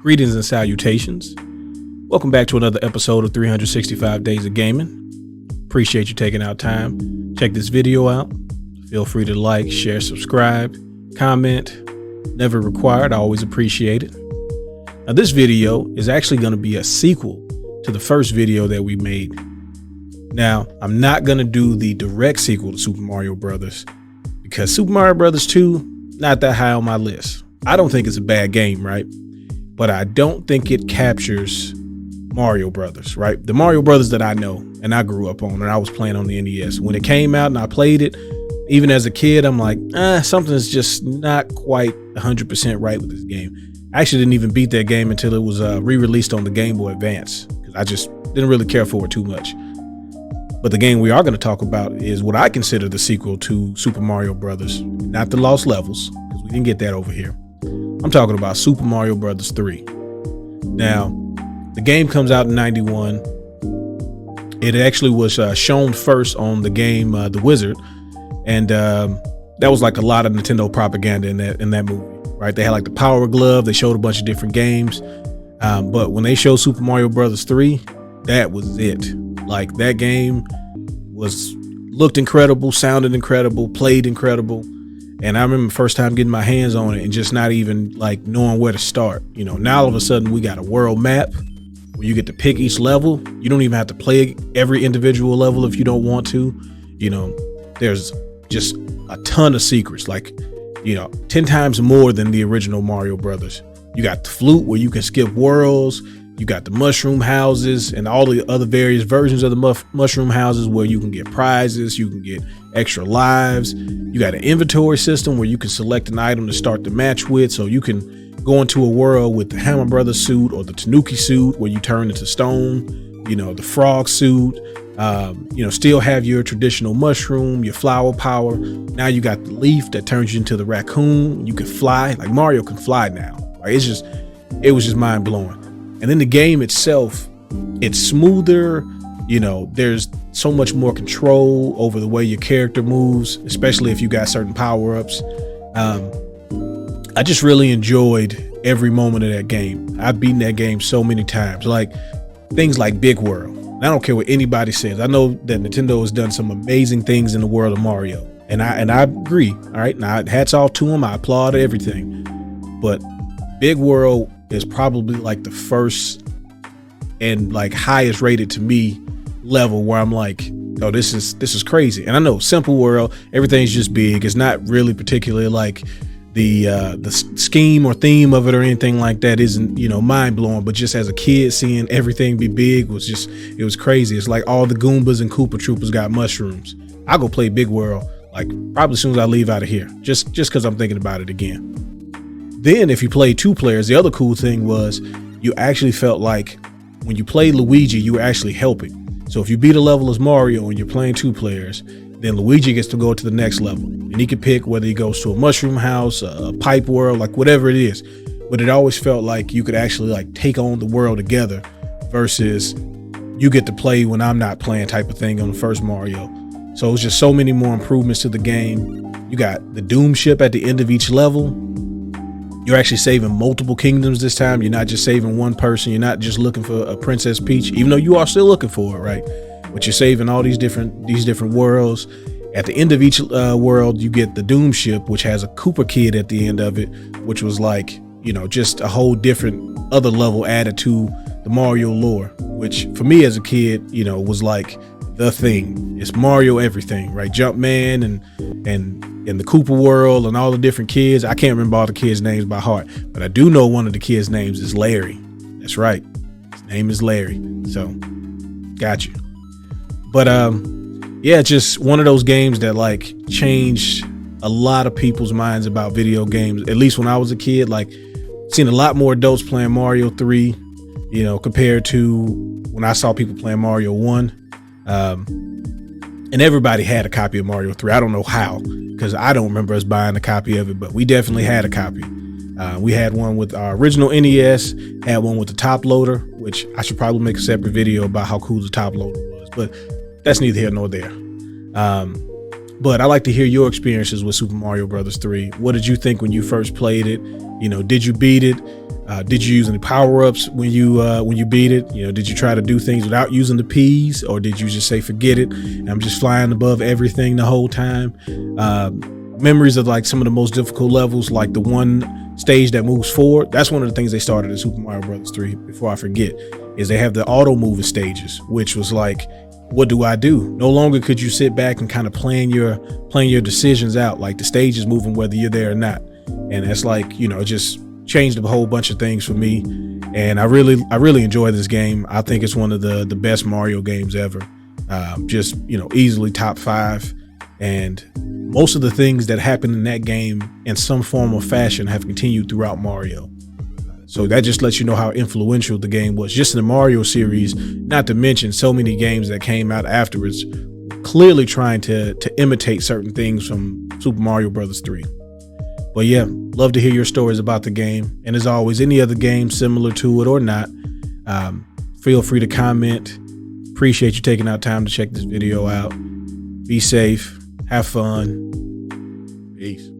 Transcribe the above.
Greetings and salutations. Welcome back to another episode of 365 Days of Gaming. Appreciate you taking out time. Check this video out. Feel free to like, share, subscribe, comment. Never required. I always appreciate it. Now, this video is actually going to be a sequel to the first video that we made. Now, I'm not going to do the direct sequel to Super Mario Brothers because Super Mario Brothers 2, not that high on my list. I don't think it's a bad game, right? But I don't think it captures Mario Brothers, right? The Mario Brothers that I know and I grew up on and I was playing on the NES. When it came out and I played it, even as a kid, I'm like, something's just not quite 100% right with this game. I actually didn't even beat that game until it was re-released on the Game Boy Advance because I just didn't really care for it too much. But the game we are going to talk about is what I consider the sequel to Super Mario Brothers, not the Lost Levels, because we didn't get that over here. I'm talking about Super Mario Brothers 3. Now, the game comes out in '91. It actually was shown first on the game The Wizard, and that was like a lot of Nintendo propaganda in that movie, right? They had like the Power Glove. They showed a bunch of different games, but when they showed Super Mario Brothers 3, that was it. Like, that game looked incredible, sounded incredible, played incredible. And I remember the first time getting my hands on it and just not even like knowing where to start. You know, now all of a sudden we got a world map where you get to pick each level. You don't even have to play every individual level if you don't want to. You know, there's just a ton of secrets, like, 10 times more than the original Mario Brothers. You got the flute where you can skip worlds. You got the mushroom houses and all the other various versions of the mushroom houses where you can get prizes, you can get extra lives. You got an inventory system where you can select an item to start the match with. So you can go into a world with the Hammer Brothers suit or the Tanuki suit where you turn into stone, the frog suit, still have your traditional mushroom, your flower power. Now you got the leaf that turns you into the raccoon. You can fly, like Mario can fly now. Like, it was just mind blowing. And then the game itself, it's smoother. There's so much more control over the way your character moves, especially if you got certain power-ups. I just really enjoyed every moment of that game. I've beaten that game so many times, like things like Big World. I don't care what anybody says. I know that Nintendo has done some amazing things in the world of Mario, and I agree. All right, now hats off to them. I applaud everything, but Big World is probably like the first and like highest rated to me level where I'm like, oh, this is crazy. And I know Simple World, everything's just big. It's not really particularly like the scheme or theme of it or anything like that isn't, mind blowing. But just as a kid, seeing everything be big it was crazy. It's like all the Goombas and Koopa Troopas got mushrooms. I'll go play Big World like probably as soon as I leave out of here, just because I'm thinking about it again. Then if you play 2 players, the other cool thing was you actually felt like when you played Luigi, you were actually helping. So if you beat a level as Mario and you're playing 2 players, then Luigi gets to go to the next level and he can pick whether he goes to a mushroom house, a pipe world, like whatever it is. But it always felt like you could actually like take on the world together versus you get to play when I'm not playing type of thing on the first Mario. So it was just so many more improvements to the game. You got the Doom ship at the end of each level. You're actually saving multiple kingdoms this time. You're not just saving one person. You're not just looking for a Princess Peach, even though you are still looking for it, right? But you're saving all these different worlds. At the end of each world, you get the Doom ship, which has a Koopa Kid at the end of it, which was like, just a whole different other level added to the Mario lore, which for me as a kid, was like the thing. It's Mario everything, right? Jumpman and the Koopa world and all the different kids. I can't remember all the kids' names by heart, but I do know one of the kids' names is Larry. That's right. His name is Larry. So got you. But yeah, just one of those games that like changed a lot of people's minds about video games. At least when I was a kid, like seen a lot more adults playing Mario 3, compared to when I saw people playing Mario 1. And everybody had a copy of Mario 3. I don't know how, because I don't remember us buying a copy of it, but we definitely had a copy. We had one with our original NES, had one with the top loader, which I should probably make a separate video about how cool the top loader was, but that's neither here nor there. But I like to hear your experiences with Super Mario Brothers 3. What did you think when you first played it? Did you beat it? Did you use any power-ups when you beat it? Did you try to do things without using the P's, or did you just say forget it, I'm just flying above everything the whole time? Memories of like some of the most difficult levels, like the one stage that moves forward. That's one of the things they started in Super Mario Brothers 3, before I forget, is they have the auto moving stages, which was like, what do I do? No longer could you sit back and kind of plan your decisions out, like the stage is moving whether you're there or not. And that's like, it just changed a whole bunch of things for me. And I really enjoy this game. I think it's one of the best Mario games ever. Just, easily top 5. And most of the things that happened in that game in some form or fashion have continued throughout Mario. So that just lets you know how influential the game was just in the Mario series, not to mention so many games that came out afterwards, clearly trying to imitate certain things from Super Mario Brothers 3. But yeah, love to hear your stories about the game. And as always, any other game similar to it or not, feel free to comment. Appreciate you taking out time to check this video out. Be safe. Have fun. Peace.